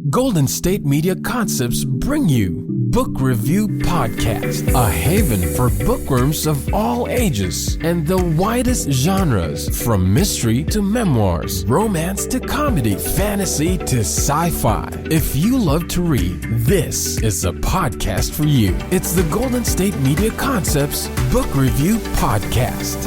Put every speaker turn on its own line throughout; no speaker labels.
Golden State Media Concepts bring you Book Review Podcast, a haven for bookworms of all ages and the widest genres, from mystery to memoirs, romance to comedy, fantasy to sci-fi. If you love to read, this is a podcast for you. It's the Golden State Media Concepts Book Review Podcast.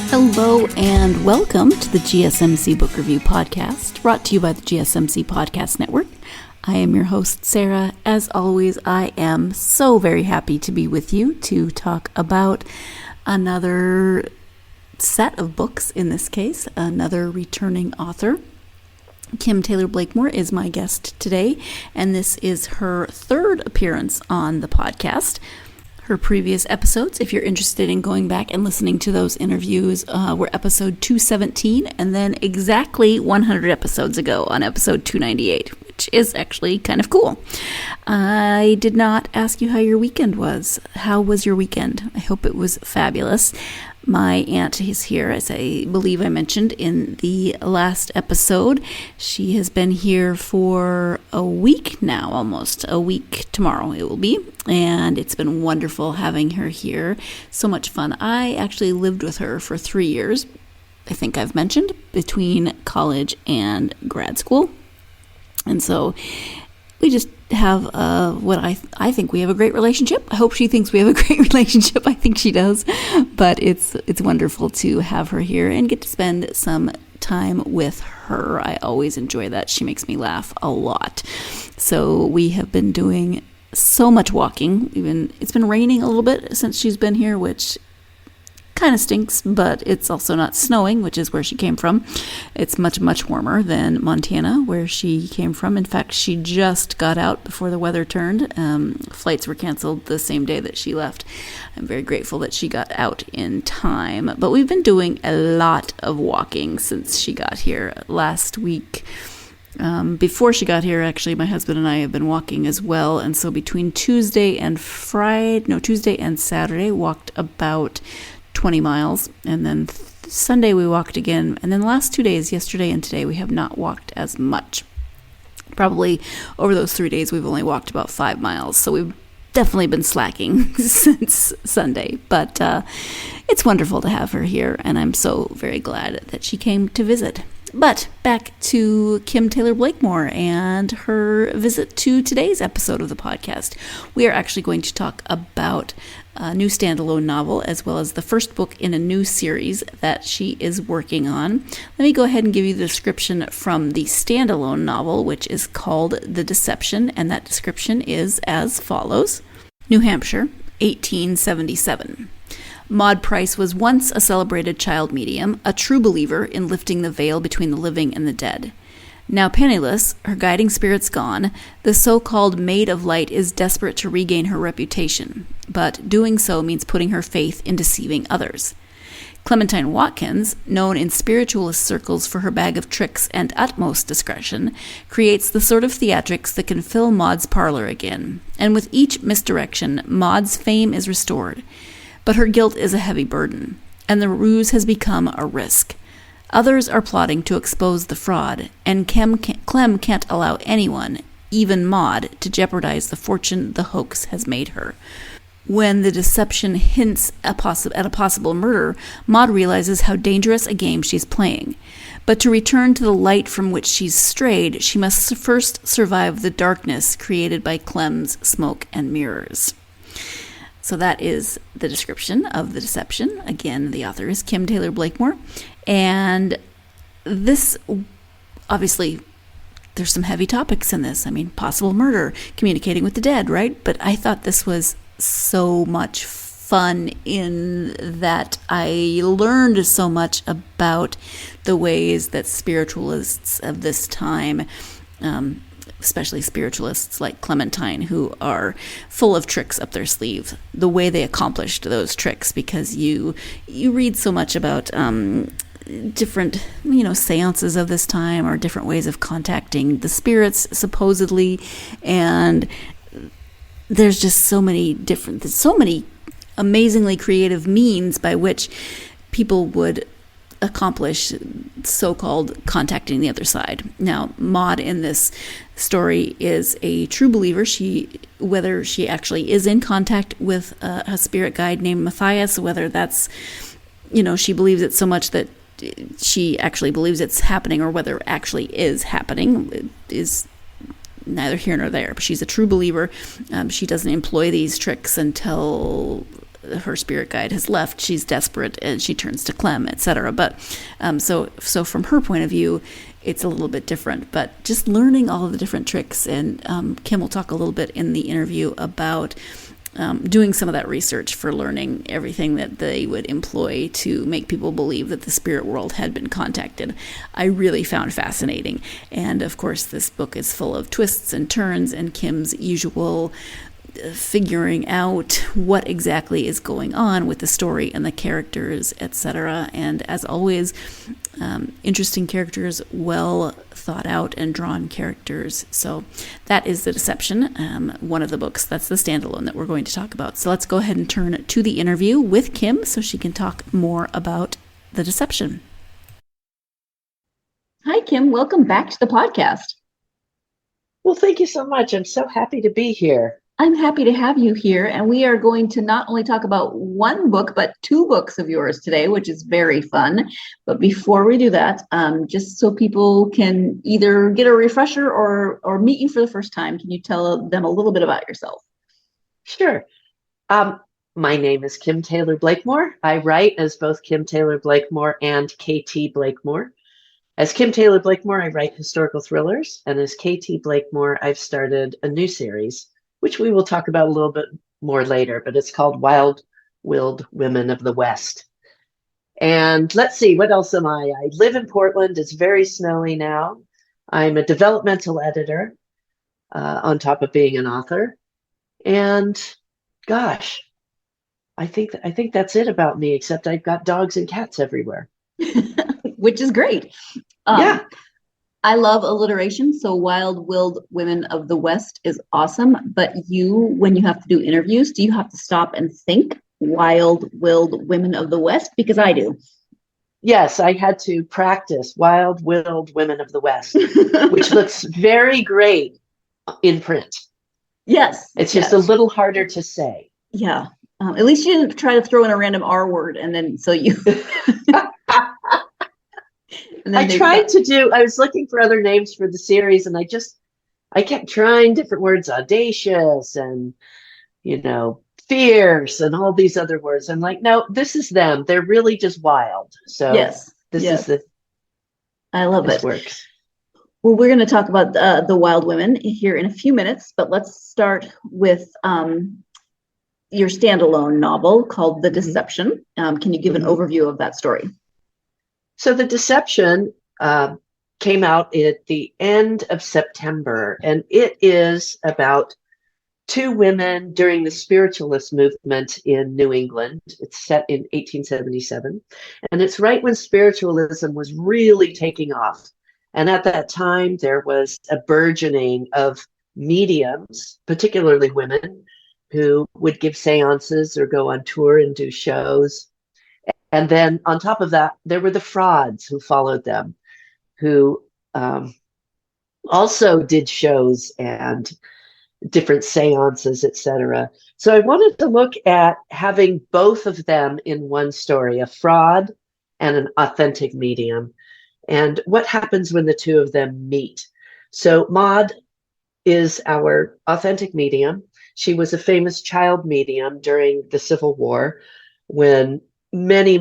Hello and welcome to the GSMC Book Review Podcast, brought to you by the GSMC Podcast Network. I am your host, Sarah. As always, I am so very happy to be with you to talk about another set of books, in this case, another returning author. Kim Taylor Blakemore is my guest today, and this is her third appearance on the podcast. Her previous episodes, if you're interested in going back and listening to those interviews, were episode 217 and then exactly 100 episodes ago on episode 298, which is actually kind of cool. I did not ask you how your weekend was. How was your weekend? I hope it was fabulous. My aunt is here, as I believe I mentioned in the last episode. She has been here for a week now, almost a week tomorrow it will be, and it's been wonderful having her here. So much fun. I actually lived with her for 3 years, I think I've mentioned, between college and grad school. And so we just have what I think we have a great relationship. I hope she thinks we have a great relationship. I think she does. But it's wonderful to have her here and get to spend some time with her. I always enjoy that. She makes me laugh a lot. So we have been doing so much walking. It's been raining a little bit since she's been here, which kind of stinks, but it's also not snowing, which is where she came from. It's much, much warmer than Montana, where she came from. In fact, she just got out before the weather turned. Flights were canceled the same day that she left. I'm very grateful that she got out in time. But we've been doing a lot of walking since she got here last week. Before she got here, actually, my husband and I have been walking as well. And so between Tuesday and Saturday, walked about 20 miles, and then Sunday we walked again, and then the last 2 days, yesterday and today, we have not walked as much. Probably over those 3 days we've only walked about 5 miles, so we've definitely been slacking since Sunday, but it's wonderful to have her here, and I'm so very glad that she came to visit. But back to Kim Taylor Blakemore and her visit to today's episode of the podcast. We are actually going to talk about a new standalone novel, as well as the first book in a new series that she is working on. Let me go ahead and give you the description from the standalone novel, which is called The Deception, and that description is as follows. New Hampshire, 1877. Maud Price was once a celebrated child medium, a true believer in lifting the veil between the living and the dead. Now penniless, her guiding spirits gone, the so-called Maid of Light is desperate to regain her reputation, but doing so means putting her faith in deceiving others. Clementine Watkins, known in spiritualist circles for her bag of tricks and utmost discretion, creates the sort of theatrics that can fill Maud's parlor again, and with each misdirection, Maud's fame is restored. But her guilt is a heavy burden, and the ruse has become a risk. Others are plotting to expose the fraud, and Clem can't allow anyone, even Maud, to jeopardize the fortune the hoax has made her. When the deception hints at a possible murder, Maud realizes how dangerous a game she's playing. But to return to the light from which she's strayed, she must first survive the darkness created by Clem's smoke and mirrors. So that is the description of The Deception. Again, the author is Kim Taylor Blakemore. And this, obviously, there's some heavy topics in this. I mean, possible murder, communicating with the dead, right? But I thought this was so much fun in that I learned so much about the ways that spiritualists of this time especially spiritualists like Clementine, who are full of tricks up their sleeve, the way they accomplished those tricks, because you read so much about different, seances of this time, or different ways of contacting the spirits, supposedly, and there's just so many amazingly creative means by which people would accomplish so-called contacting the other side. Now, Maud in this story is a true believer. Whether she actually is in contact with a spirit guide named Matthias, whether that's, she believes it so much that she actually believes it's happening, or whether it actually is happening, is neither here nor there. But she's a true believer. She doesn't employ these tricks until her spirit guide has left. She's desperate and she turns to Clem, etc. But so from her point of view, it's a little bit different. But just learning all of the different tricks, and Kim will talk a little bit in the interview about doing some of that research for learning everything that they would employ to make people believe that the spirit world had been contacted. I really found fascinating. And of course, this book is full of twists and turns, and Kim's usual figuring out what exactly is going on with the story and the characters, etc. And as always, interesting characters, well thought out and drawn characters. So that is The Deception, one of the books. That's the standalone that we're going to talk about. So let's go ahead and turn to the interview with Kim so she can talk more about The Deception. Hi, Kim. Welcome back to the podcast.
Well, thank you so much. I'm so happy to be here.
I'm happy to have you here, and we are going to not only talk about one book, but two books of yours today, which is very fun. But before we do that, just so people can either get a refresher or meet you for the first time, can you tell them a little bit about yourself?
Sure. My name is Kim Taylor Blakemore. I write as both Kim Taylor Blakemore and KT Blakemore. As Kim Taylor Blakemore, I write historical thrillers, and as KT Blakemore, I've started a new series, which we will talk about a little bit more later, but it's called Wild-Willed Women of the West. And let's see, what else am I? I live in Portland. It's very snowy now. I'm a developmental editor, on top of being an author. And gosh, I think that's it about me, except I've got dogs and cats everywhere.
Which is great.
Yeah.
I love alliteration, so Wild-Willed Women of the West is awesome. But when you have to do interviews, do you have to stop and think Wild-Willed Women of the West? Because I do.
Yes, I had to practice Wild-Willed Women of the West, which looks very great in print.
Yes.
It's just a little harder to say.
Yeah. At least you didn't try to throw in a random R word, and then so you...
I was looking for other names for the series, and I kept trying different words, audacious and, fierce and all these other words. I'm like, no, this is them. They're really just wild. So
I love it.
Works.
Well, we're going to talk about the Wild Women here in a few minutes, but let's start with your standalone novel called The Deception. Can you give an overview of that story?
So The Deception came out at the end of September, and it is about two women during the spiritualist movement in New England. It's set in 1877, and it's right when spiritualism was really taking off. And at that time, there was a burgeoning of mediums, particularly women, who would give seances or go on tour and do shows. And then on top of that, there were the frauds who followed them, who also did shows and different seances, etc. So I wanted to look at having both of them in one story, a fraud and an authentic medium, and what happens when the two of them meet. So Maud is our authentic medium. She was a famous child medium during the Civil War, when many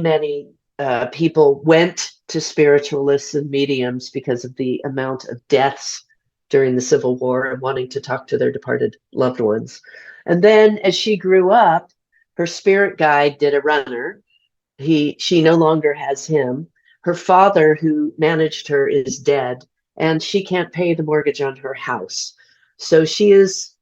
people went to spiritualists and mediums because of the amount of deaths during the Civil War and wanting to talk to their departed loved ones. And then as she grew up, her spirit guide did a runner. She no longer has him. Her father, who managed her, is dead. and she can't pay the mortgage on her house. So she is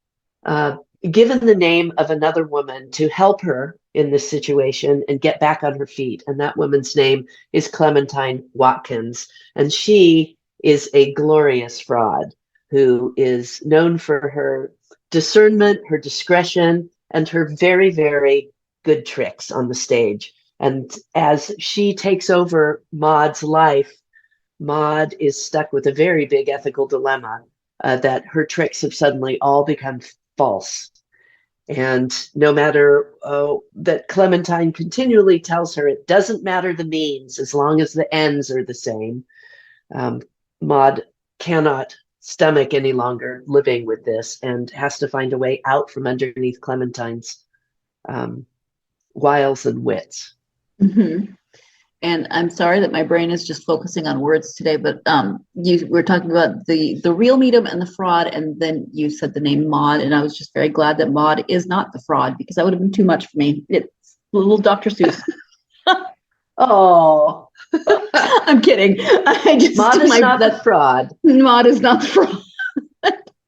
given the name of another woman to help her in this situation and get back on her feet. And that woman's name is Clementine Watkins. And she is a glorious fraud who is known for her discernment, her discretion, and her very, very good tricks on the stage. And as she takes over Maud's life, Maud is stuck with a very big ethical dilemma that her tricks have suddenly all become false. And no matter that Clementine continually tells her it doesn't matter the means as long as the ends are the same, Maud cannot stomach any longer living with this and has to find a way out from underneath Clementine's wiles and wits.
Mm-hmm. And I'm sorry that my brain is just focusing on words today, but you were talking about the real medium and the fraud, and then you said the name Maud, and I was just very glad that Maud is not the fraud, because that would have been too much for me. It's little Dr. Seuss.
Oh,
I'm kidding.
Maud is not the fraud.
Maud is not the fraud.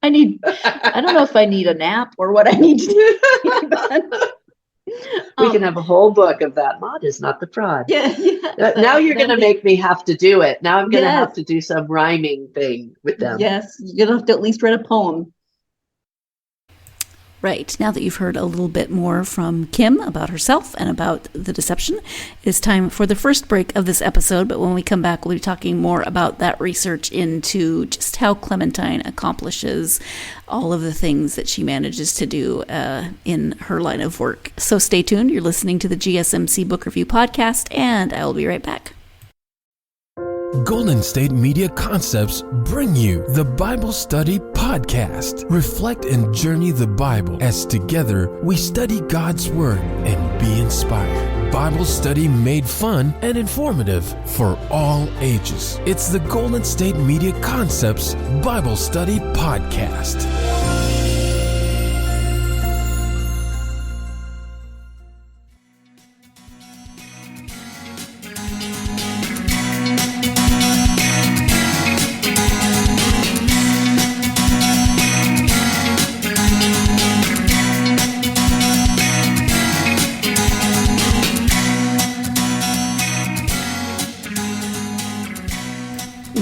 I don't know if I need a nap or what I need to do.
We can have a whole book of that. Maud is not the fraud.
Yeah.
Now you're going to make me have to do it. Now I'm going to have to do some rhyming thing with them.
Yes, you're going to have to at least write a poem. Right. Now that you've heard a little bit more from Kim about herself and about the deception, it's time for the first break of this episode. But when we come back, we'll be talking more about that research into just how Clementine accomplishes all of the things that she manages to do in her line of work. So stay tuned. You're listening to the GSMC Book Review Podcast, and I will be right back.
Golden State Media Concepts bring you the Bible Study Podcast. Reflect and journey the Bible as together we study God's Word and be inspired. Bible study made fun and informative for all ages. It's the Golden State Media Concepts Bible Study Podcast.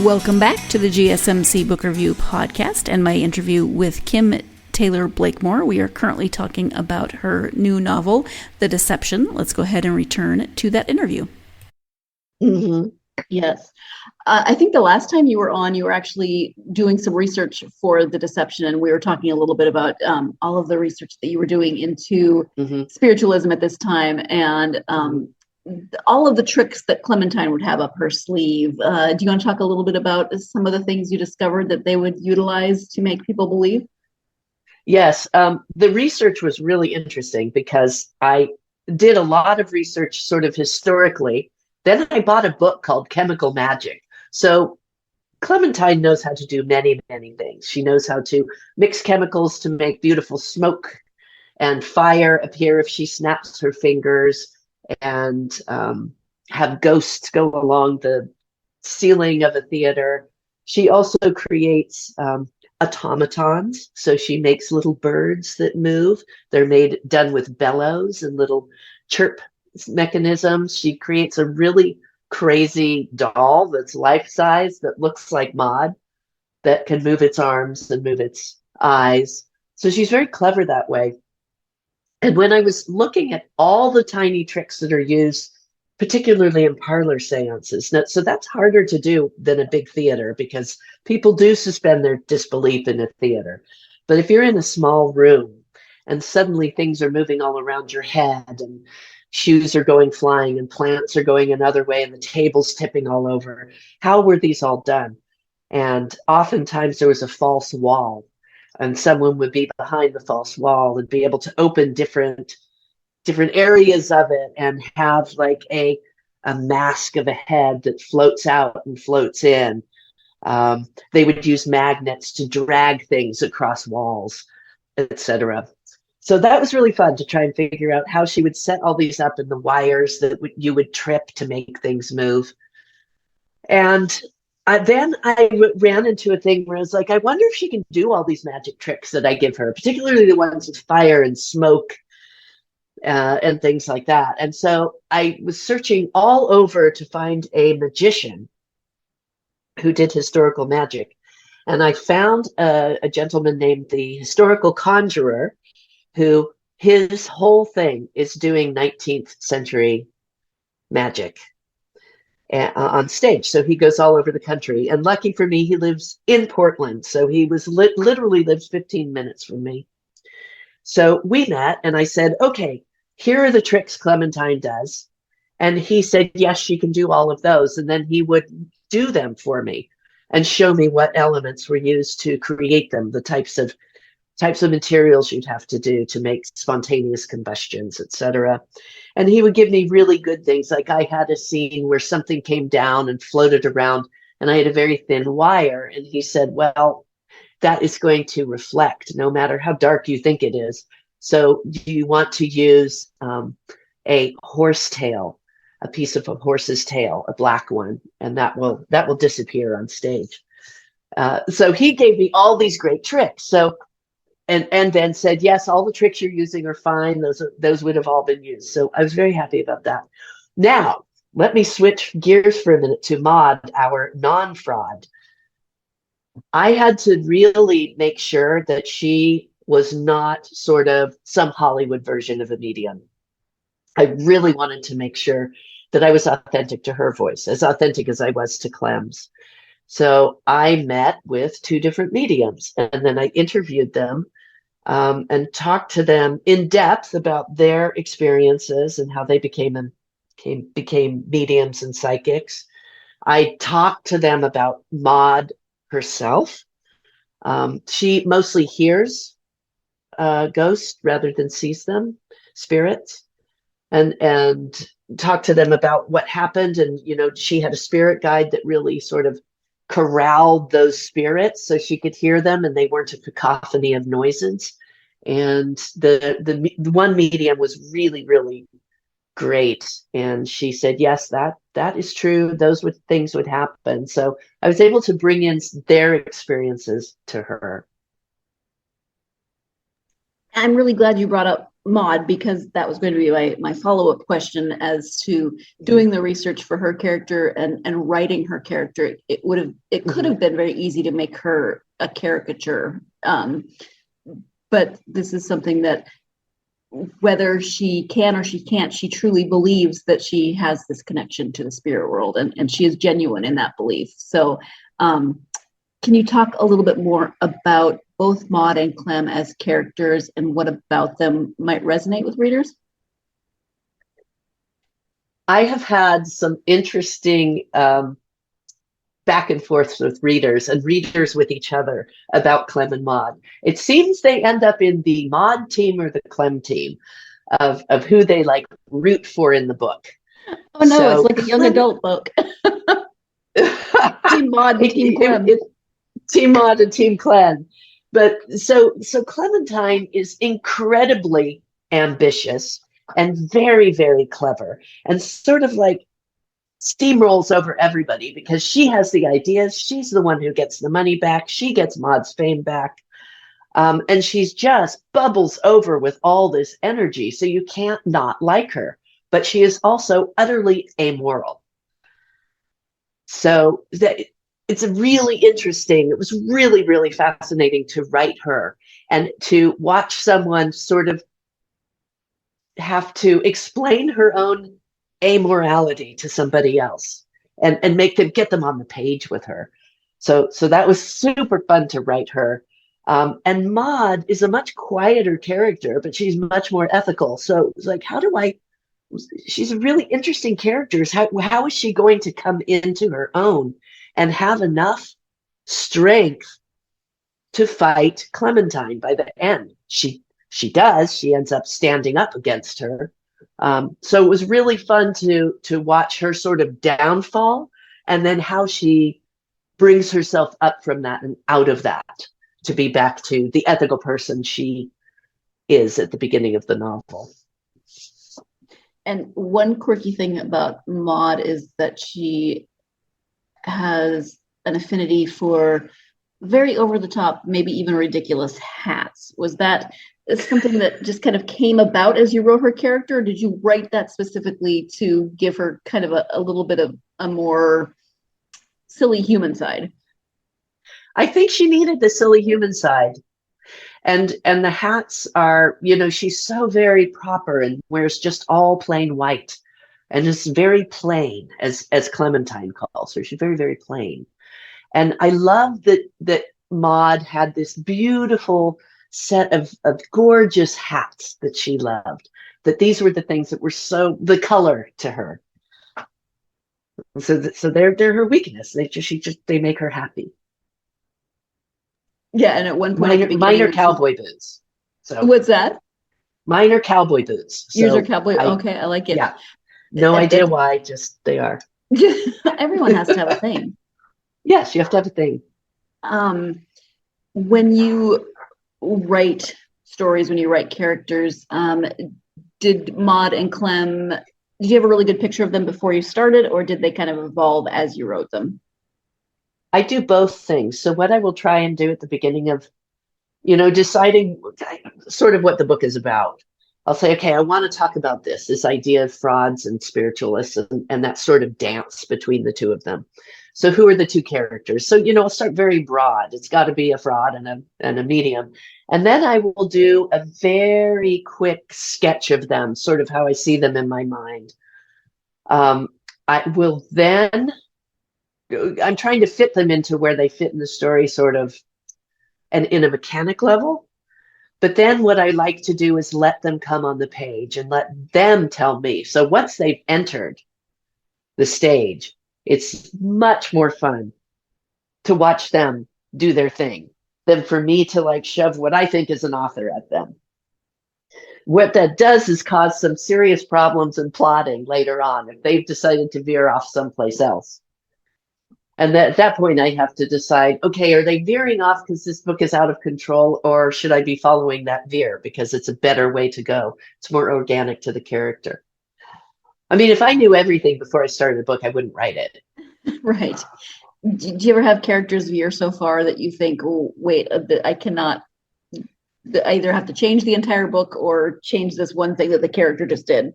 Welcome back to the GSMC Book Review Podcast and my interview with Kim Taylor Blakemore. We are currently talking about her new novel, The Deception. Let's go ahead and return to that interview.
Mm-hmm.
Yes. I think the last time you were on, you were actually doing some research for The Deception, and we were talking a little bit about all of the research that you were doing into spiritualism at this time, and all of the tricks that Clementine would have up her sleeve. Do you want to talk a little bit about some of the things you discovered that they would utilize to make people believe?
Yes. The research was really interesting because I did a lot of research sort of historically. Then I bought a book called Chemical Magic. So Clementine knows how to do many, many things. She knows how to mix chemicals to make beautiful smoke and fire appear if she snaps her fingers, and have ghosts go along the ceiling of a theater. She also creates automatons. So she makes little birds that move. They're done with bellows and little chirp mechanisms. She creates a really crazy doll that's life-size that looks like Maud, that can move its arms and move its eyes. So she's very clever that way. And when I was looking at all the tiny tricks that are used, particularly in parlor seances, so that's harder to do than a big theater because people do suspend their disbelief in a theater. But if you're in a small room and suddenly things are moving all around your head and shoes are going flying and plants are going another way and the table's tipping all over, how were these all done? And oftentimes there was a false wall. And someone would be behind the false wall and be able to open different areas of it and have like a mask of a head that floats out and floats in. They would use magnets to drag things across walls, etc. So that was really fun to try and figure out how she would set all these up in the wires that you would trip to make things move. And then I ran into a thing where I was like, I wonder if she can do all these magic tricks that I give her, particularly the ones with fire and smoke and things like that. And so I was searching all over to find a magician who did historical magic. And I found a gentleman named the Historical Conjurer, who his whole thing is doing 19th century magic on stage. So he goes all over the country. And lucky for me, he lives in Portland. So he was literally lives 15 minutes from me. So we met and I said, okay, here are the tricks Clementine does. And he said, yes, she can do all of those. And then he would do them for me and show me what elements were used to create them, the types of materials you'd have to do to make spontaneous combustions, etc. And he would give me really good things. Like I had a scene where something came down and floated around and I had a very thin wire. And he said, well, that is going to reflect no matter how dark you think it is. So you want to use a horse tail, a piece of a horse's tail, a black one, and that will disappear on stage. So he gave me all these great tricks. So and then said, yes, all the tricks you're using are fine. Those would have all been used. So I was very happy about that. Now, let me switch gears for a minute to Maud, our non-fraud. I had to really make sure that she was not sort of some Hollywood version of a medium. I really wanted to make sure that I was authentic to her voice, as authentic as I was to Clem's. So I met with two different mediums and then I interviewed them and talked to them in depth about their experiences and how they became mediums and psychics. I talked to them about Maud herself. She mostly hears ghosts rather than sees them, spirits, and talked to them about what happened. And, she had a spirit guide that really sort of corralled those spirits so she could hear them and they weren't a cacophony of noises. And the one medium was really, really great. And she said, yes, that is true. Those things would happen. So I was able to bring in their experiences to her.
I'm really glad you brought up Maud, because that was going to be my follow-up question as to doing the research for her character and writing her character. It could have been very easy to make her a caricature. But this is something that, whether she can or she can't, she truly believes that she has this connection to the spirit world, and she is genuine in that belief. So can you talk a little bit more about both Maud and Clem as characters and what about them might resonate with readers?
I have had some interesting back and forth with readers and readers with each other about Clem and Maud. It seems they end up in the Maud team or the Clem team of who they root for in the book.
Oh no, so, it's like a young adult book. Team Maud and Team Clem.
Team Maud and Team Clem. But so Clementine is incredibly ambitious and very, very clever and sort of steamrolls over everybody because she has the ideas. She's the one who gets the money back. She gets Maud's fame back. And she's just bubbles over with all this energy. So you can't not like her, but she is also utterly amoral. So it's really interesting. It was really, really fascinating to write her and to watch someone sort of have to explain her own amorality to somebody else and make them get them on the page with her. So that was super fun to write her. And Maud is a much quieter character, but she's much more ethical. So it's she's a really interesting character. How is she going to come into her own and have enough strength to fight Clementine by the end? She does. She ends up standing up against her. So it was really fun to watch her sort of downfall and then how she brings herself up from that and out of that to be back to the ethical person she is at the beginning of the novel.
And one quirky thing about Maud is that she has an affinity for very over the top, maybe even ridiculous hats. Was that something that just kind of came about as you wrote her character? Or did you write that specifically to give her kind of a little bit of a more silly human side?
I think she needed the silly human side. And the hats are, she's so very proper and wears just all plain white and is very plain, as Clementine calls her. She's very, very plain. And I love that Maud had this beautiful set of gorgeous hats that she loved, that these were the things that were the color to her. So they're her weakness. They make her happy.
Yeah, and at one point,
minor cowboy boots. So
what's that?
Minor cowboy boots.
Yours are cowboy. Okay, I like it.
Yeah, no idea why. Just they are.
Everyone has to have a thing.
Yes, you have to have a thing.
When you write stories, when you write characters, did Maud and Clem? Did you have a really good picture of them before you started, or did they kind of evolve as you wrote them?
I do both things. So what I will try and do at the beginning of, deciding sort of what the book is about, I'll say, okay, I want to talk about this idea of frauds and spiritualists and that sort of dance between the two of them. So who are the two characters? So, I'll start very broad. It's got to be a fraud and a medium. And then I will do a very quick sketch of them, sort of how I see them in my mind. I will then... I'm trying to fit them into where they fit in the story, sort of, and in a mechanic level. But then what I like to do is let them come on the page and let them tell me. So once they've entered the stage, it's much more fun to watch them do their thing than for me to shove what I think is an author at them. What that does is cause some serious problems in plotting later on if they've decided to veer off someplace else. And at that point, I have to decide, okay, are they veering off because this book is out of control, or should I be following that veer because it's a better way to go? It's more organic to the character. I mean, if I knew everything before I started a book, I wouldn't write it.
Right. Do you ever have characters veer so far that you think, oh, wait, I cannot, I either have to change the entire book or change this one thing that the character just did?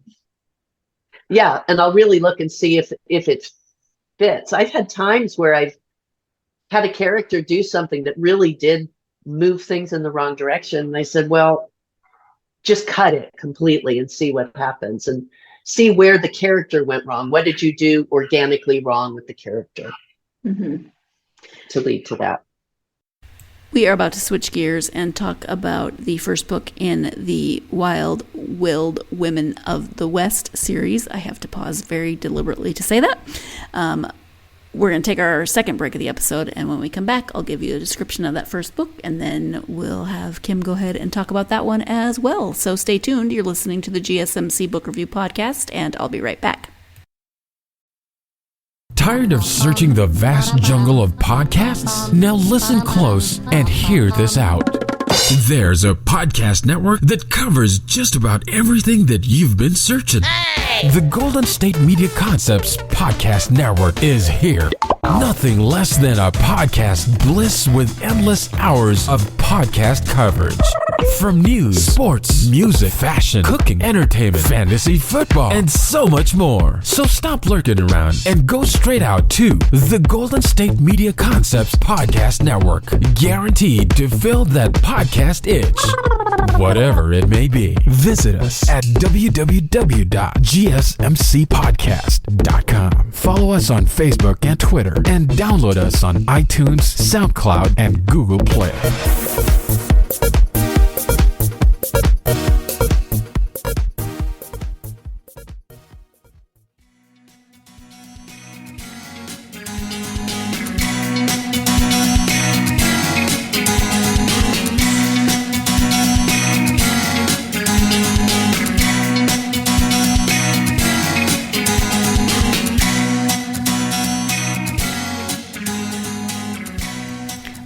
Yeah, and I'll really look and see if it's fits. I've had times where I've had a character do something that really did move things in the wrong direction. And I said, well, just cut it completely and see what happens and see where the character went wrong. What did you do organically wrong with the character to lead to that?
We are about to switch gears and talk about the first book in the Wild, Willed Women of the West series. I have to pause very deliberately to say that. We're going to take our second break of the episode, and when we come back, I'll give you a description of that first book, and then we'll have Kim go ahead and talk about that one as well. So stay tuned. You're listening to the GSMC Book Review Podcast, and I'll be right back.
Tired of searching the vast jungle of podcasts? Now listen close and hear this out. There's a podcast network that covers just about everything that you've been searching. The Golden State Media Concepts Podcast Network is here. Nothing less than a podcast bliss with endless hours of podcast coverage. From news, sports, music, fashion, cooking, entertainment, fantasy, football, and so much more. So stop lurking around and go straight out to the Golden State Media Concepts Podcast Network. Guaranteed to fill that podcast itch. Whatever it may be. Visit us at www.gsmcpodcast.com. Follow us on Facebook and Twitter, and download us on iTunes, SoundCloud, and Google Play.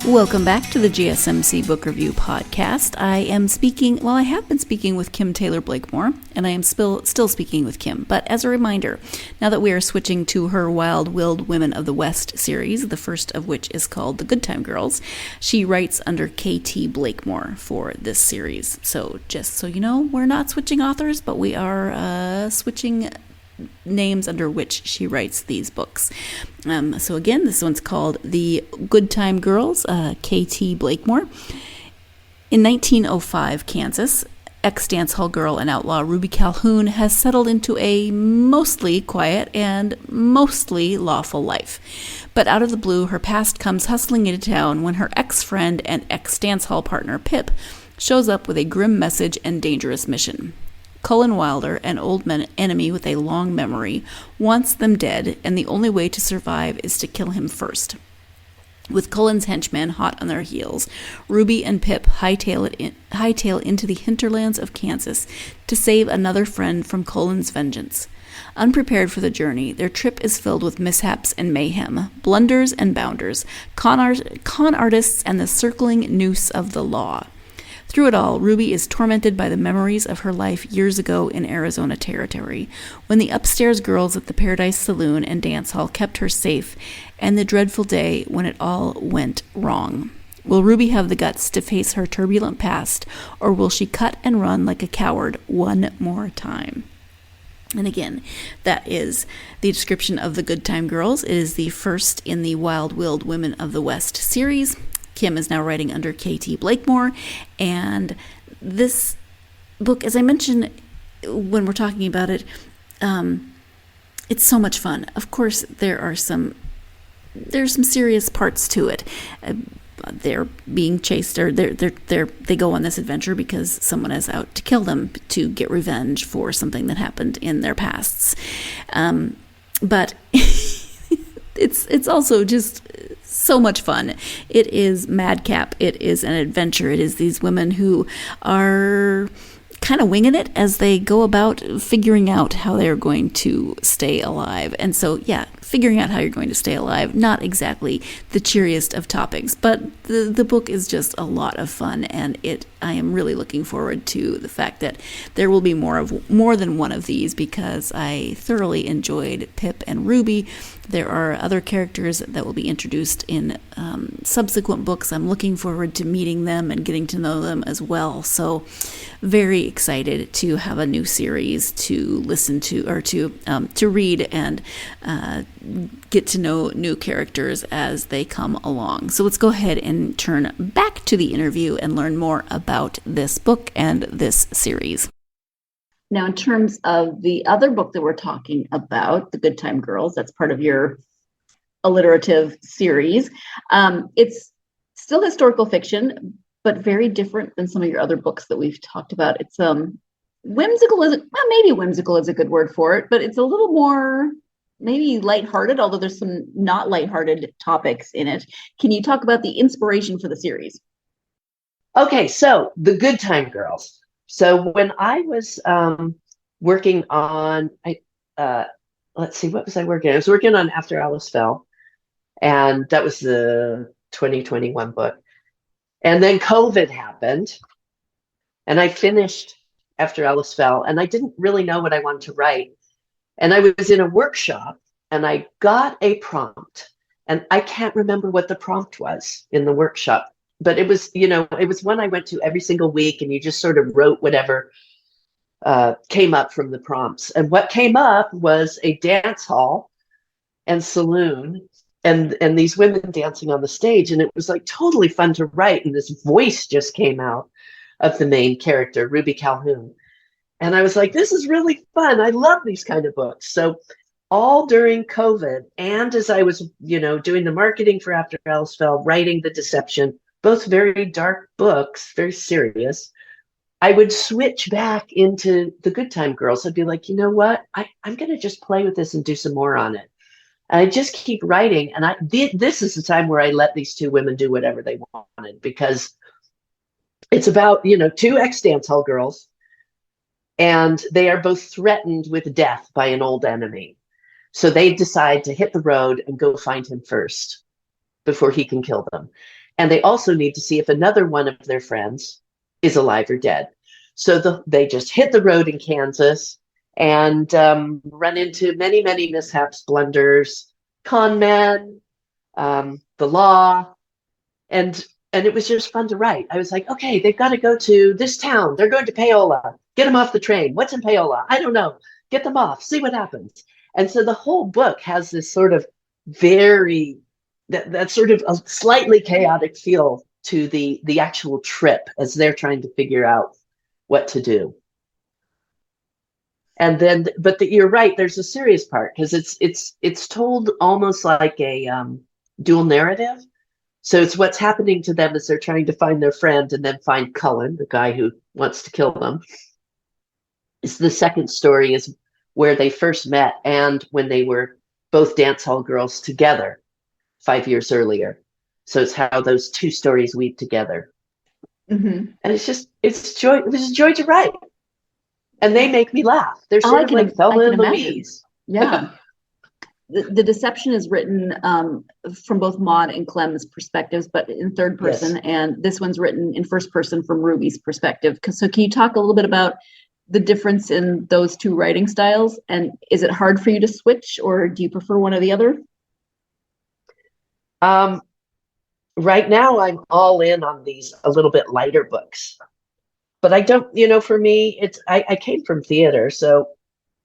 Welcome back to the GSMC Book Review Podcast. I have been speaking with Kim Taylor Blakemore, and I am still speaking with Kim. But as a reminder, now that we are switching to her Wild-Willed Women of the West series, the first of which is called The Good Time Girls, she writes under K.T. Blakemore for this series. So just so you know, we're not switching authors, but we are switching names under which she writes these books. So again, this one's called The Good Time Girls, K.T. Blakemore. In 1905, Kansas, ex-dance hall girl and outlaw Ruby Calhoun has settled into a mostly quiet and mostly lawful life. But out of the blue, her past comes hustling into town when her ex-friend and ex-dance hall partner, Pip, shows up with a grim message and dangerous mission. Cullen Wilder, an old enemy with a long memory, wants them dead, and the only way to survive is to kill him first. With Cullen's henchmen hot on their heels, Ruby and Pip hightail into the hinterlands of Kansas to save another friend from Cullen's vengeance. Unprepared for the journey, their trip is filled with mishaps and mayhem, blunders and bounders, con artists, and the circling noose of the law. Through it all, Ruby is tormented by the memories of her life years ago in Arizona territory, when the upstairs girls at the Paradise Saloon and Dance Hall kept her safe, and the dreadful day when it all went wrong. Will Ruby have the guts to face her turbulent past, or will she cut and run like a coward one more time? And again, that is the description of The Good Time Girls. It is the first in the Wild-Willed Women of the West series. Kim is now writing under K.T. Blakemore, and this book, as I mentioned when we're talking about it, it's so much fun. Of course, there's some serious parts to it. They're being chased, or they go on this adventure because someone is out to kill them to get revenge for something that happened in their pasts. But it's also just so much fun. It is madcap. It is an adventure. It is these women who are kind of winging it as they go about figuring out how they're going to stay alive. And so, yeah, figuring out how you're going to stay alive, not exactly the cheeriest of topics, but the book is just a lot of fun, and I am really looking forward to the fact that there will be more than one of these, because I thoroughly enjoyed Pip and Ruby. There are other characters that will be introduced in subsequent books. I'm looking forward to meeting them and getting to know them as well. So very excited to have a new series to listen to, or to read and get to know new characters as they come along. So let's go ahead and turn back to the interview and learn more about this book and this series.
Now, in terms of the other book that we're talking about, The Good Time Girls, that's part of your alliterative series. It's still historical fiction, but very different than some of your other books that we've talked about. It's whimsical, maybe whimsical is a good word for it, but it's a little more maybe lighthearted, although there's some not lighthearted topics in it. Can you talk about the inspiration for the series?
Okay, so The Good Time Girls. So when I was working on, let's see, what was I working on? I was working on After Alice Fell, and that was the 2021 book. And then COVID happened, and I finished After Alice Fell, and I didn't really know what I wanted to write. And I was in a workshop, and I got a prompt, and I can't remember what the prompt was in the workshop. But it was, it was one I went to every single week, and you just sort of wrote whatever came up from the prompts. And what came up was a dance hall and saloon, and these women dancing on the stage. And it was like totally fun to write. And this voice just came out of the main character, Ruby Calhoun. And I was like, this is really fun. I love these kind of books. So all during COVID, and as I was, doing the marketing for After Alice Fell, writing The Deception, both very dark books, very serious, I would switch back into The Good Time Girls. I'd be like, you know what? I'm going to just play with this and do some more on it. And I just keep writing. And this is the time where I let these two women do whatever they wanted, because it's about, two ex-dance hall girls, and they are both threatened with death by an old enemy. So they decide to hit the road and go find him first before he can kill them. And they also need to see if another one of their friends is alive or dead. So they just hit the road in Kansas and run into many, many mishaps, blunders, con men, the law, and it was just fun to write. I was like, okay, they've got to go to this town. They're going to Paola. Get them off the train. What's in Paola? I don't know. Get them off. See what happens. And so the whole book has this sort of that sort of a slightly chaotic feel to the actual trip as they're trying to figure out what to do. And then, but you're right. There's a serious part because it's told almost like a dual narrative. So it's what's happening to them as they're trying to find their friend and then find Cullen, the guy who wants to kill them. The second story is where they first met and when they were both dance hall girls together 5 years earlier. So it's how those two stories weave together. Mm-hmm. And it was a joy to write. And they make me laugh. They're sort of like Thelma and Louise.
Yeah. The deception is written from both Maud and Clem's perspectives, but in third person. Yes. And this one's written in first person from Ruby's perspective. So can you talk a little bit about the difference in those two writing styles? And is it hard for you to switch, or do you prefer one or the other?
Right now, I'm all in on these a little bit lighter books. But I don't, for me, I came from theater. So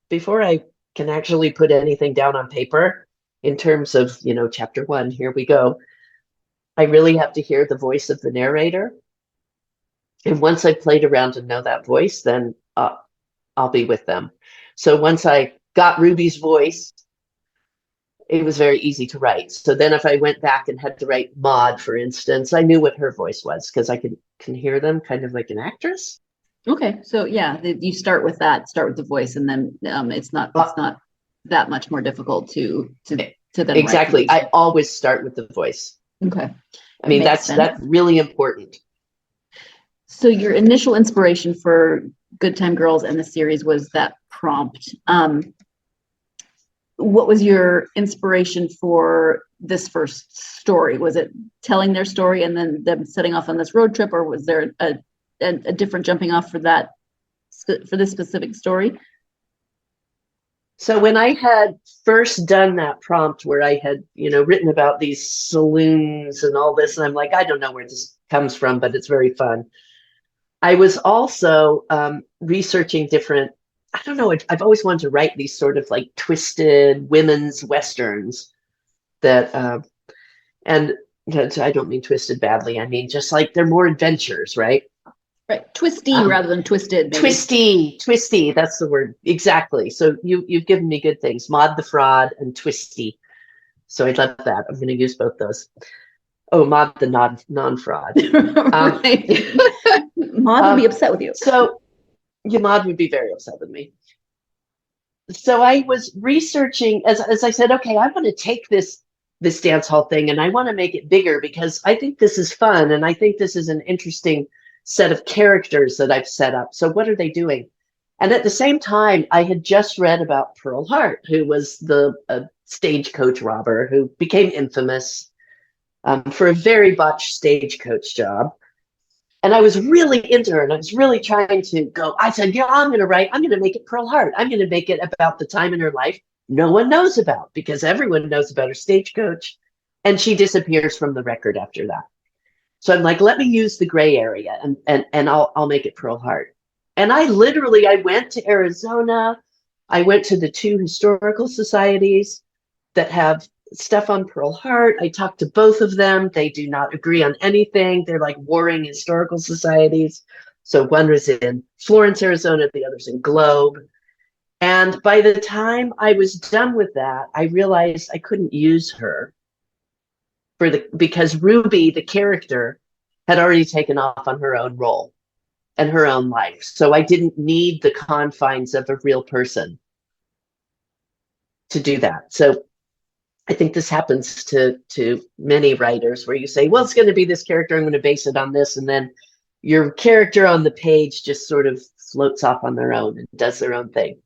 before I can actually put anything down on paper in terms of, chapter 1, here we go, I really have to hear the voice of the narrator. And once I've played around and know that voice, then I'll be with them. So once I got Ruby's voice, it was very easy to write. So then if I went back and had to write Maud, for instance, I knew what her voice was because I can hear them kind of like an actress.
Okay. So yeah, you start with the voice, and then it's not that much more difficult to then
exactly. I always start with the voice.
Okay.
I mean, that's really important.
So your initial inspiration for Good Time Girls and the series was that prompt. What was your inspiration for this first story? Was it telling their story and then them setting off on this road trip, or was there a different jumping off for this specific story?
So when I had first done that prompt where I had, written about these saloons and all this, and I'm like, I don't know where this comes from, but it's very fun. I was also researching different, I don't know, I've always wanted to write these sort of like twisted women's Westerns that, and I don't mean twisted badly. I mean, just like they're more adventures, right?
Right. Twisty rather than twisted.
Maybe. Twisty. That's the word. Exactly. So you've given me good things. Maud the Fraud and Twisty. So I love that. I'm going to use both those. Oh, Maud the non-fraud.
Maud would be upset with you.
So Maud would be very upset with me. So I was researching, as I said, okay, I want to take this dance hall thing and I want to make it bigger because I think this is fun and I think this is an interesting set of characters that I've set up. So what are they doing? And at the same time, I had just read about Pearl Hart, who was the stagecoach robber who became infamous for a very botched stagecoach job. And I was really into her and I was really trying to go, I said, I'm going to make it Pearl Hart. I'm going to make it about the time in her life no one knows about because everyone knows about her stagecoach. And she disappears from the record after that. So I'm like, let me use the gray area and I'll make it Pearl Hart. And I went to Arizona. I went to the 2 historical societies that have stuff on Pearl Hart. I talked to both of them. They do not agree on anything. They're like warring historical societies. So one was in Florence, Arizona, the other's in Globe. And by the time I was done with that, I realized I couldn't use her because Ruby, the character, had already taken off on her own role and her own life. So I didn't need the confines of a real person to do that. So I think this happens to many writers where you say, well, it's going to be this character. I'm going to base it on this. And then your character on the page just sort of floats off on their own and does their own thing.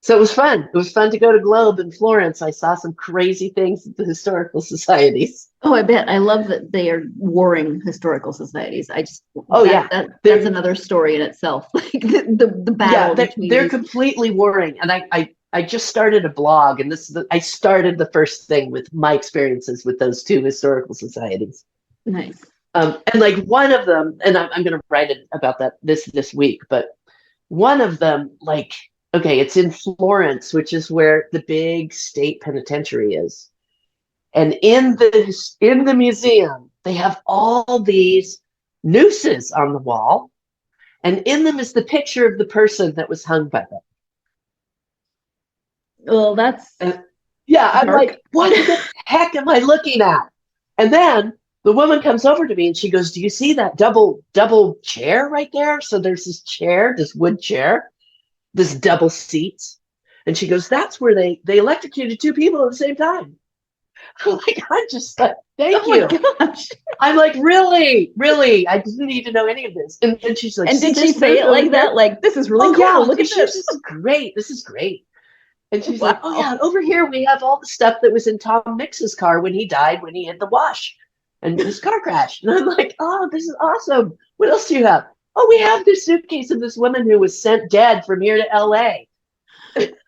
So it was fun. It was fun to go to Globe in Florence. I saw some crazy things at the historical societies.
Oh, I bet. I love that they are warring historical societies. That's another story in itself. Like the battle between
they're completely warring. And I just started a blog, and I started the first thing with my experiences with those two historical societies.
Nice.
And like one of them, and I'm going to write about that this week, but one of them, like, okay, it's in Florence, which is where the big state penitentiary is. And in the museum, they have all these nooses on the wall. And in them is the picture of the person that was hung by them.
Well, that's
I'm like, what the heck am I looking at? And then the woman comes over to me and she goes, do you see that double chair right there? So there's this chair, this wood chair, this double seats. And she goes, that's where they electrocuted two people at the same time. I'm like, I'm just like, thank you.
Gosh.
I'm like, really? I didn't need to know any of this. And then she's like,
and did she say it like that? Like, this is really cool.
Yeah,
look at this.
This is great. And she's like, oh yeah, over here we have all the stuff that was in Tom Mix's car when he died, when he hit the wash and his car crashed. And I'm like, oh, this is awesome. What else do you have? Oh, we have this suitcase of this woman who was sent dead from here to LA.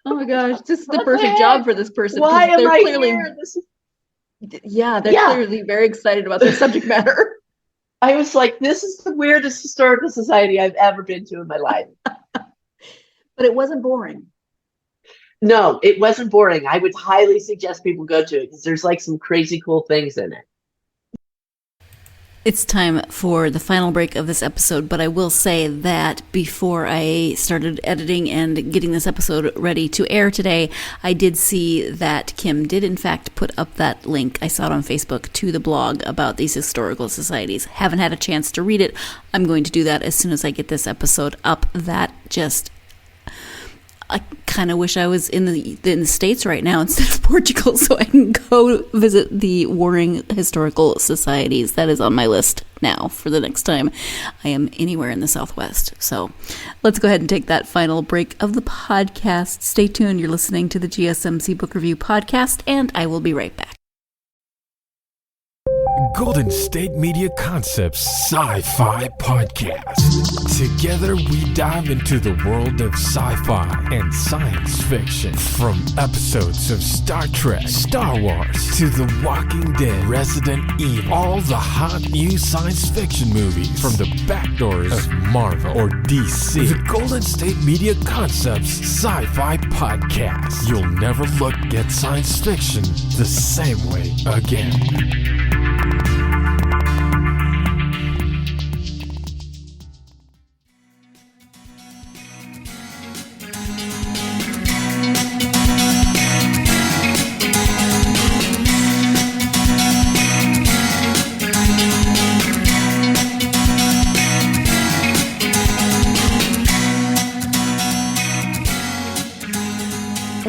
Oh my gosh, this is the perfect job for this person.
Why am I here?
They're clearly very excited about their subject matter.
I was like, this is the weirdest historical society I've ever been to in my life.
But it wasn't boring.
No, it wasn't boring. I would highly suggest people go to it because there's like some crazy cool things in it.
It's time for the final break of this episode, but I will say that before I started editing and getting this episode ready to air today, I did see that Kim did in fact put up that link, I saw it on Facebook, to the blog about these historical societies. Haven't had a chance to read it. I'm going to do that as soon as I get this episode up. I kind of wish I was in the States right now instead of Portugal so I can go visit the warring historical societies. That is on my list now for the next time I am anywhere in the Southwest. So let's go ahead and take that final break of the podcast. Stay tuned. You're listening to the GSMC Book Review Podcast, and I will be right back.
Golden State Media Concepts Sci-Fi Podcast. Together we dive into the world of sci-fi and science fiction. From episodes of Star Trek, Star Wars, to The Walking Dead, Resident Evil, all the hot new science fiction movies from the back doors of Marvel or DC. The Golden State Media Concepts Sci-Fi Podcast. You'll never look at science fiction the same way again.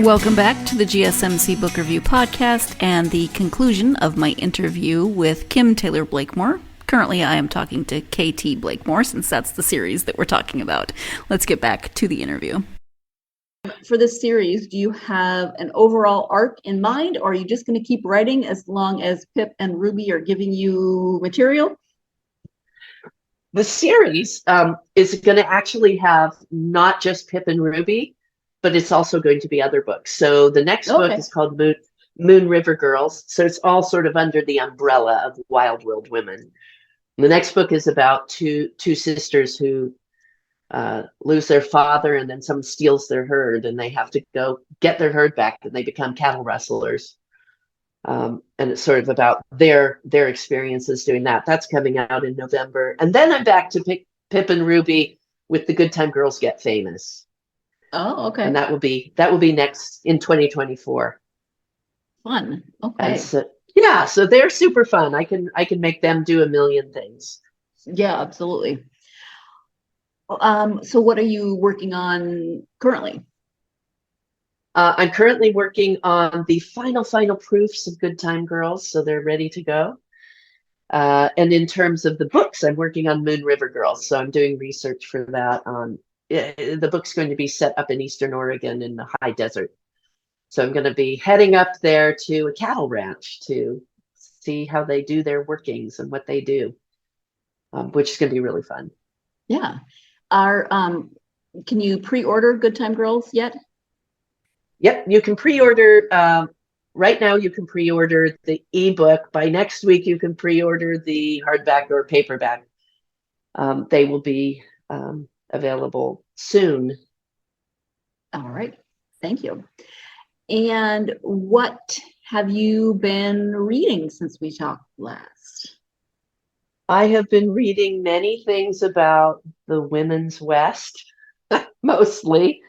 Welcome back to the GSMC Book Review Podcast and the conclusion of my interview with Kim Taylor Blakemore. Currently, I am talking to KT Blakemore since that's the series that we're talking about. Let's get back to the interview.
For this series, do you have an overall arc in mind, or are you just going to keep writing as long as Pip and Ruby are giving you material?
The series is going to actually have not just Pip and Ruby, but it's also going to be other books. So the next book is called Moon River Girls. So it's all sort of under the umbrella of Wild World Women. The next book is about two sisters who lose their father, and then someone steals their herd, and they have to go get their herd back, and they become cattle rustlers. And it's sort of about their experiences doing that. That's coming out in November. And then I'm back to Pip and Ruby with The Good Time Girls Get Famous.
Oh, okay.
And that will be next in 2024.
Fun. Okay.
And so they're super fun. I can make them do a million things.
Yeah, absolutely. So what are you working on currently?
I'm currently working on the final proofs of Good Time Girls, so they're ready to go. And in terms of the books, I'm working on Moon River Girls, so I'm doing research for that on the book's going to be set up in Eastern Oregon in the high desert. So I'm going to be heading up there to a cattle ranch to see how they do their workings and what they do, which is going to be really fun.
Yeah. Can you pre-order Good Time Girls yet?
Yep, you can pre-order. Right now, you can pre-order the ebook. By next week, you can pre-order the hardback or paperback. They will be available soon.
All right. Thank you. And what have you been reading since we talked last?
I have been reading many things about the women's West, mostly.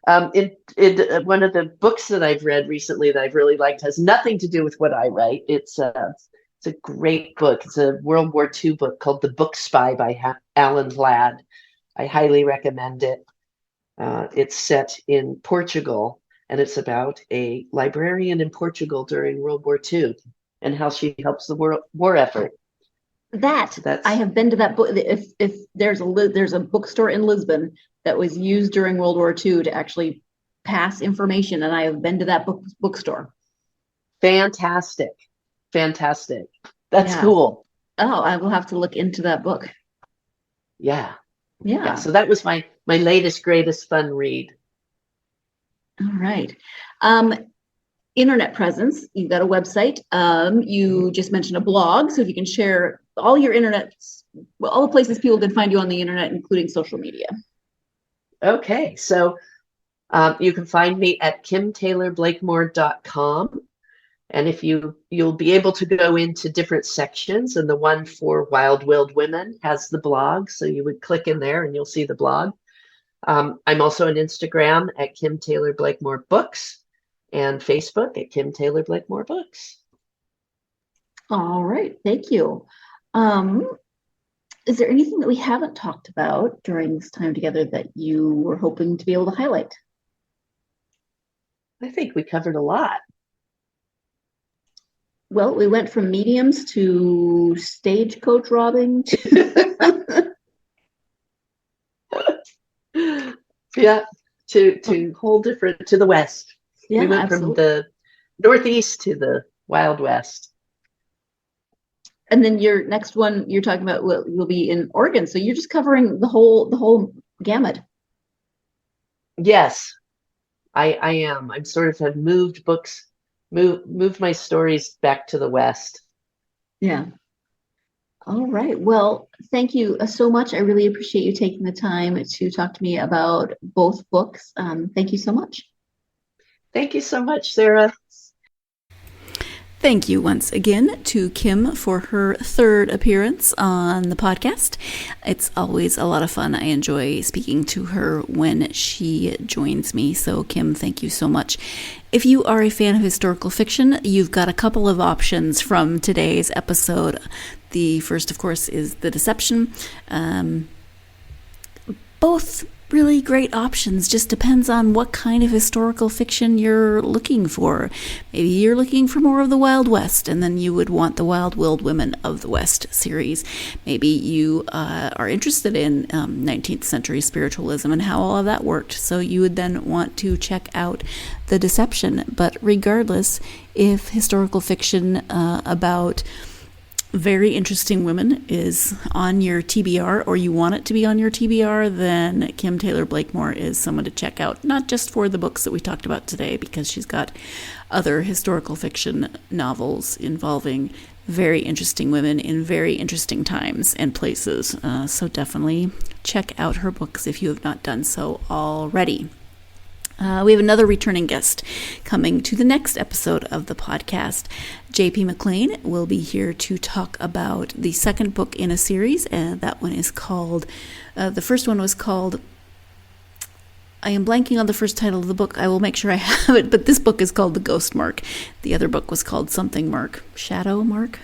One of the books that I've read recently that I've really liked has nothing to do with what I write. It's a great book. It's a World War II book called The Book Spy by Alan Ladd. I highly recommend it. It's set in Portugal, and it's about a librarian in Portugal during World War II and how she helps the war effort.
I have been to that book. If there's a bookstore in Lisbon that was used during World War II to actually pass information, and I have been to that bookstore.
Fantastic. That's cool.
Oh, I will have to look into that book.
Yeah.
So
that was my latest, greatest fun read.
All right. Internet presence. You've got a website. You just mentioned a blog. So if you can share all your all the places people can find you on the internet, including social media.
Okay. So you can find me at kimtaylorblakemore.com. And if you'll be able to go into different sections, and the one for Wild Willed Women has the blog. So you would click in there and you'll see the blog. I'm also on Instagram at Kim Taylor Blakemore Books and Facebook at Kim Taylor Blakemore Books.
All right. Thank you. Is there anything that we haven't talked about during this time together that you were hoping to be able to highlight?
I think we covered a lot.
Well, we went from mediums to stagecoach robbing.
Yeah, to whole different, to the West.
Yeah,
we went
absolutely.
from the Northeast to the Wild West.
And then your next one you're talking about will be in Oregon. So you're just covering the whole gamut.
Yes, I am. I'm sort of have moved my stories back to the West.
Yeah. All right. Well, thank you so much. I really appreciate you taking the time to talk to me about both books. Thank you so much.
Thank you so much, Sarah.
Thank you once again to Kim for her third appearance on the podcast. It's always a lot of fun. I enjoy speaking to her when she joins me. So, Kim, thank you so much. If you are a fan of historical fiction, you've got a couple of options from today's episode. The first, of course, is The Deception. Both really great options. Just depends on what kind of historical fiction you're looking for. Maybe you're looking for more of the Wild West, and then you would want the Wild Willed Women of the West series. Maybe you are interested in 19th century spiritualism and how all of that worked, so you would then want to check out The Deception. But regardless, if historical fiction about very interesting women is on your TBR, or you want it to be on your TBR, then Kim Taylor Blakemore is someone to check out, not just for the books that we talked about today, because she's got other historical fiction novels involving very interesting women in very interesting times and places. So definitely check out her books if you have not done so already. We have another returning guest coming to the next episode of the podcast. J.P. McLean will be here to talk about the second book in a series, and that one is called, the first one was called, I am blanking on the first title of the book. I will make sure I have it, but this book is called The Ghost Mark. The other book was called something Mark. Shadow Mark?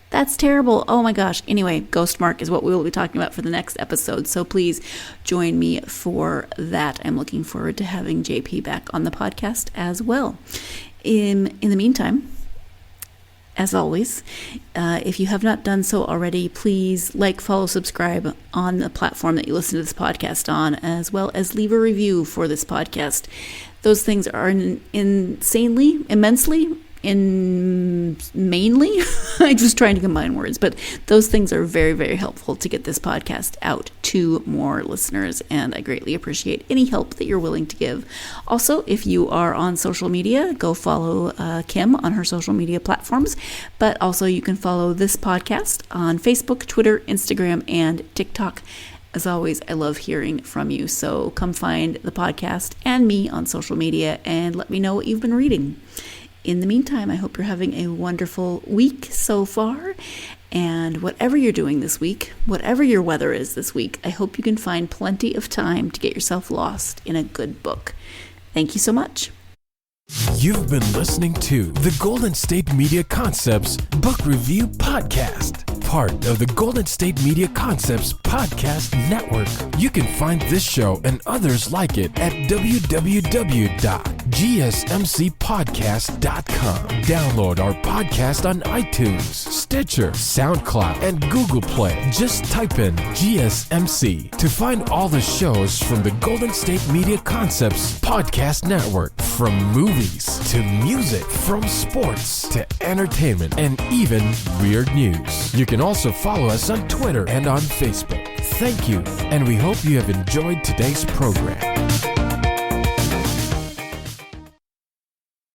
That's terrible. Oh my gosh. Anyway, Ghost Mark is what we will be talking about for the next episode. So please join me for that. I'm looking forward to having JP back on the podcast as well. In the meantime, as always, if you have not done so already, please like, follow, subscribe on the platform that you listen to this podcast on, as well as leave a review for this podcast. Those things are immensely, mainly, I'm just trying to combine words, but those things are very, very helpful to get this podcast out to more listeners, and I greatly appreciate any help that you're willing to give. Also, if you are on social media, go follow Kim on her social media platforms, but also you can follow this podcast on Facebook, Twitter, Instagram, and TikTok. As always, I love hearing from you, so come find the podcast and me on social media and let me know what you've been reading. In the meantime, I hope you're having a wonderful week so far, and whatever you're doing this week, whatever your weather is this week, I hope you can find plenty of time to get yourself lost in a good book. Thank you so much.
You've been listening to the Golden State Media Concepts Book Review Podcast, part of the Golden State Media Concepts Podcast Network. You can find this show and others like it at www.gsmcpodcast.com. Download our podcast on iTunes, Stitcher, SoundCloud, and Google Play. Just type in GSMC to find all the shows from the Golden State Media Concepts Podcast Network, from movies to music, from sports to entertainment, and even weird news. You can also follow us on Twitter and on Facebook. Thank you, and we hope you have enjoyed today's program.